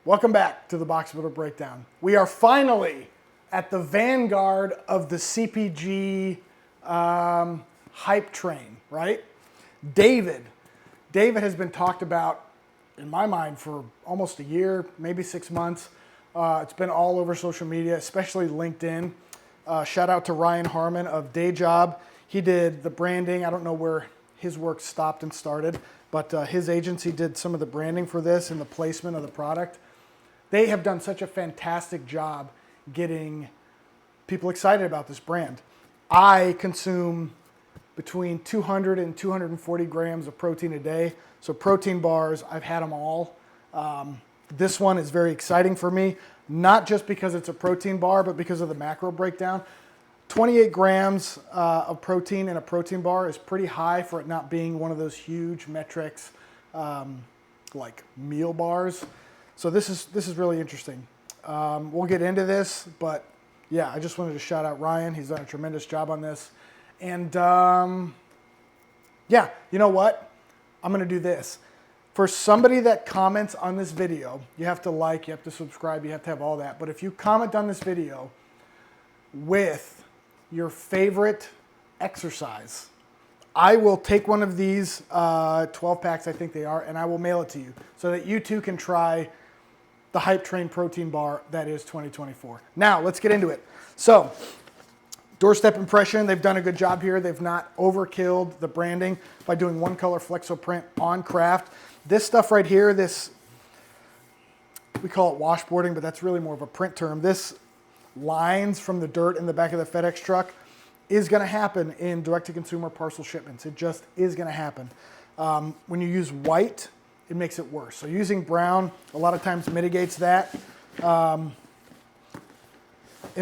Welcome back to the BoxBuilder Breakdown. We are finally at the vanguard of the CPG hype train, right? David has been talked about, in my mind, for almost a year, maybe 6 months. It's been all over social media, especially LinkedIn. Shout out to Ryan Harmon of Day Job. He did the branding. I don't know where his work stopped and started, but his agency did some of the branding for this and the placement of the product. They have done such a fantastic job getting people excited about this brand. I consume between 200 and 240 grams of protein a day. So protein bars, I've had them all. This one is very exciting for me, not just because it's a protein bar, but because of the macro breakdown. 28 grams of protein in a protein bar is pretty high for it not being one of those huge metrics like meal bars. So this is really interesting. We'll get into this, but yeah, I just wanted to shout out Ryan. He's done a tremendous job on this. And yeah, you know what? I'm gonna do this. For somebody that comments on this video, you have to like, you have to subscribe, you have to have all that. But if you comment on this video with your favorite exercise, I will take one of these 12 packs, I think they are, and I will mail it to you so that you too can try the Hype Train protein bar that is 2024. Now, let's get into it. So, doorstep impression, they've done a good job here. They've not overkilled the branding by doing one color flexo print on craft. This stuff right here, this, we call it washboarding, but that's really more of a print term. This lines from the dirt in the back of the FedEx truck is gonna happen in direct-to-consumer parcel shipments. It just is gonna happen. When you use white, it makes it worse. So using brown a lot of times mitigates that. In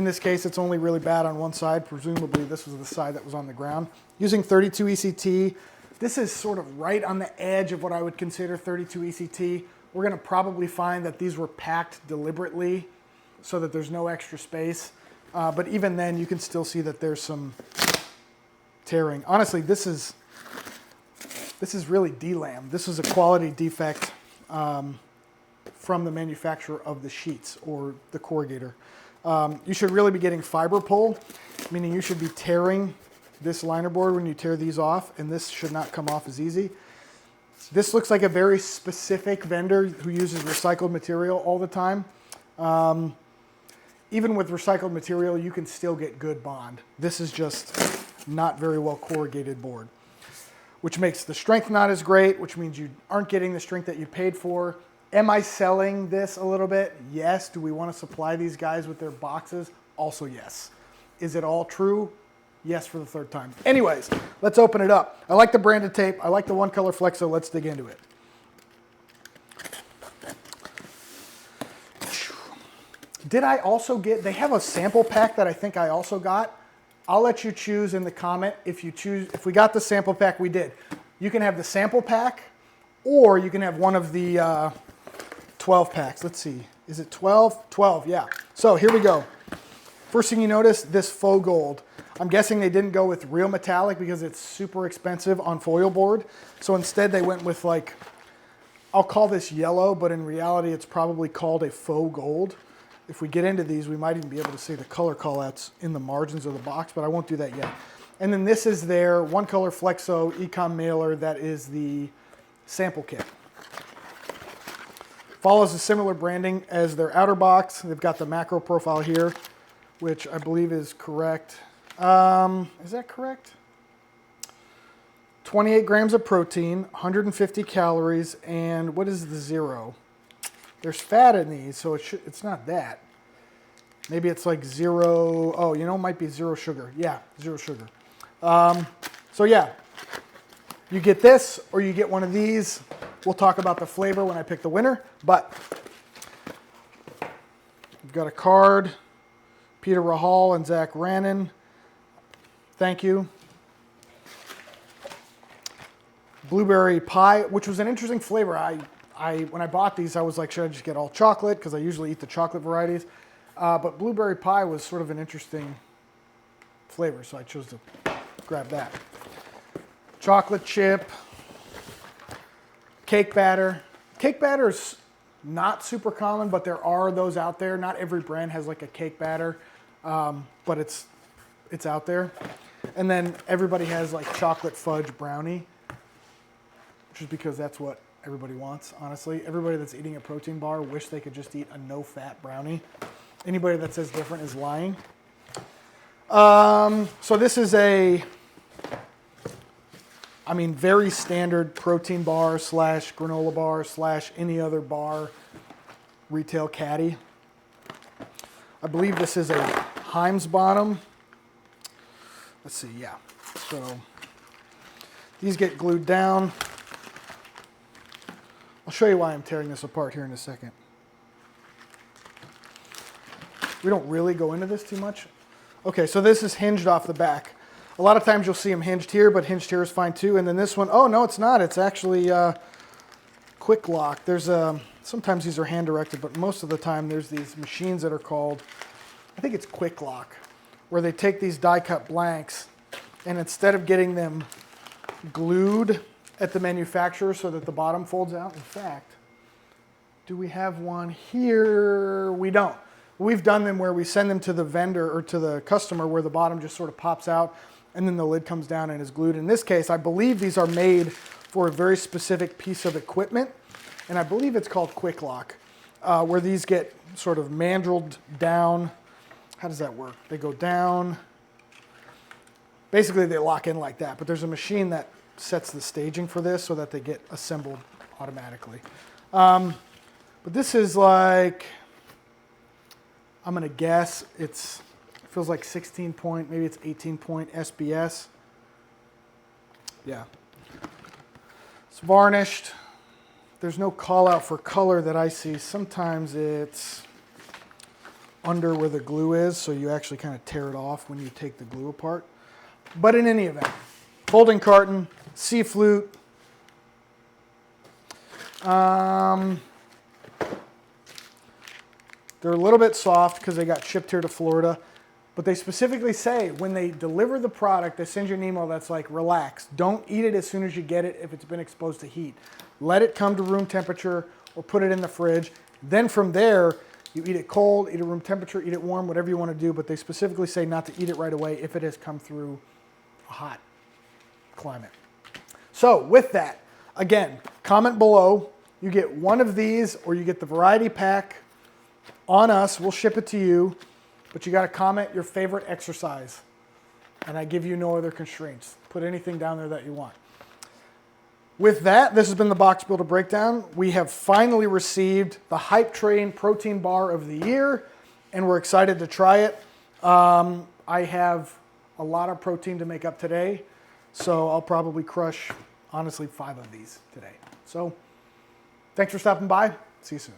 this case, it's only really bad on one side. Presumably this was the side that was on the ground. Using 32 ECT, this is sort of right on the edge of what I would consider 32 ECT. We're gonna probably find that these were packed deliberately so that there's no extra space. But even then, you can still see that there's some tearing. Honestly, this is really DLAM. This is a quality defect from the manufacturer of the sheets or the corrugator. You should really be getting fiber pull, meaning you should be tearing this liner board when you tear these off, and this should not come off as easy. This looks like a very specific vendor who uses recycled material all the time. Even with recycled material, you can still get good bond. This is just not very well corrugated board, which makes the strength not as great, which means you aren't getting the strength that you paid for. Am I selling this a little bit? Yes. Do we want to supply these guys with their boxes? Also yes. Is it all true? Yes, for the third time. Anyways, let's open it up. I like the branded tape. I like the one color flexo. Let's dig into it. Did I also get, they have a sample pack that I think I also got. I'll let you choose in the comment if you choose, if we got the sample pack, we did. You can have the sample pack or you can have one of the 12 packs. Let's see, is it 12? 12, yeah. So here we go. First thing you notice, this faux gold. I'm guessing they didn't go with real metallic because it's super expensive on foil board. So instead they went with like, I'll call this yellow, but in reality it's probably called a faux gold. If we get into these, we might even be able to see the color callouts in the margins of the box, but I won't do that yet. And then this is their one color flexo ecom mailer that is the sample kit. Follows a similar branding as their outer box. They've got the macro profile here, which I believe is correct. Is that correct? 28 grams of protein, 150 calories, and what is the zero? There's fat in these, so it's not that. Maybe it's like zero, oh, you know, it might be zero sugar. Yeah, zero sugar. So yeah, you get this or you get one of these. We'll talk about the flavor when I pick the winner, but we've got a card, Peter Rahal and Zach Rannon. Thank you. Blueberry pie, which was an interesting flavor. When I bought these, I was like, should I just get all chocolate? Because I usually eat the chocolate varieties. But blueberry pie was sort of an interesting flavor, so I chose to grab that. Chocolate chip, cake batter. Cake batter is Not super common, but there are those out there. Not every brand has like a cake batter, but it's out there. And then everybody has like chocolate fudge brownie, which is because that's what everybody wants, honestly. Everybody that's eating a protein bar wish they could just eat a no-fat brownie. Anybody that says different is lying. So this is very standard protein bar / granola bar / any other bar retail caddy. I believe this is a Heinz bottom. Let's see, yeah. So these get glued down. I'll show you why I'm tearing this apart here in a second. We don't really go into this too much. Okay, so this is hinged off the back. A lot of times you'll see them hinged here, but hinged here is fine too. And then this one, oh no, it's not. It's actually quick lock. There's sometimes these are hand directed, but most of the time there's these machines that are called, I think it's quick lock, where they take these die cut blanks and instead of getting them glued at the manufacturer so that the bottom folds out, in fact, do we have one here? We don't. We've done them where we send them to the vendor or to the customer where the bottom just sort of pops out and then the lid comes down and is glued. In this case, I believe these are made for a very specific piece of equipment, and I believe it's called quick lock, where these get sort of mandreled down. How does that work? They go down. Basically, they lock in like that, but there's a machine that sets the staging for this so that they get assembled automatically. But this is like, I'm gonna guess it feels like 16 point, maybe it's 18 point SBS. Yeah. It's varnished. There's no call out for color that I see. Sometimes it's under where the glue is, so you actually kind of tear it off when you take the glue apart. But in any event, folding carton, sea flute. They're a little bit soft because they got shipped here to Florida, but they specifically say when they deliver the product, they send you an email that's like, relax, don't eat it as soon as you get it if it's been exposed to heat. Let it come to room temperature or put it in the fridge. Then from there, you eat it cold, eat it room temperature, eat it warm, whatever you want to do, but they specifically say not to eat it right away if it has come through a hot climate. So with that, again, comment below. You get one of these or you get the variety pack on us. We'll ship it to you, but you got to comment your favorite exercise, and I give you no other constraints. Put anything down there that you want. With that, this has been the BoxBuilder Breakdown. We have finally received the Hype Train Protein Bar of the Year, and we're excited to try it. I have a lot of protein to make up today, so I'll probably crush, honestly, 5 of these today. So thanks for stopping by. See you soon.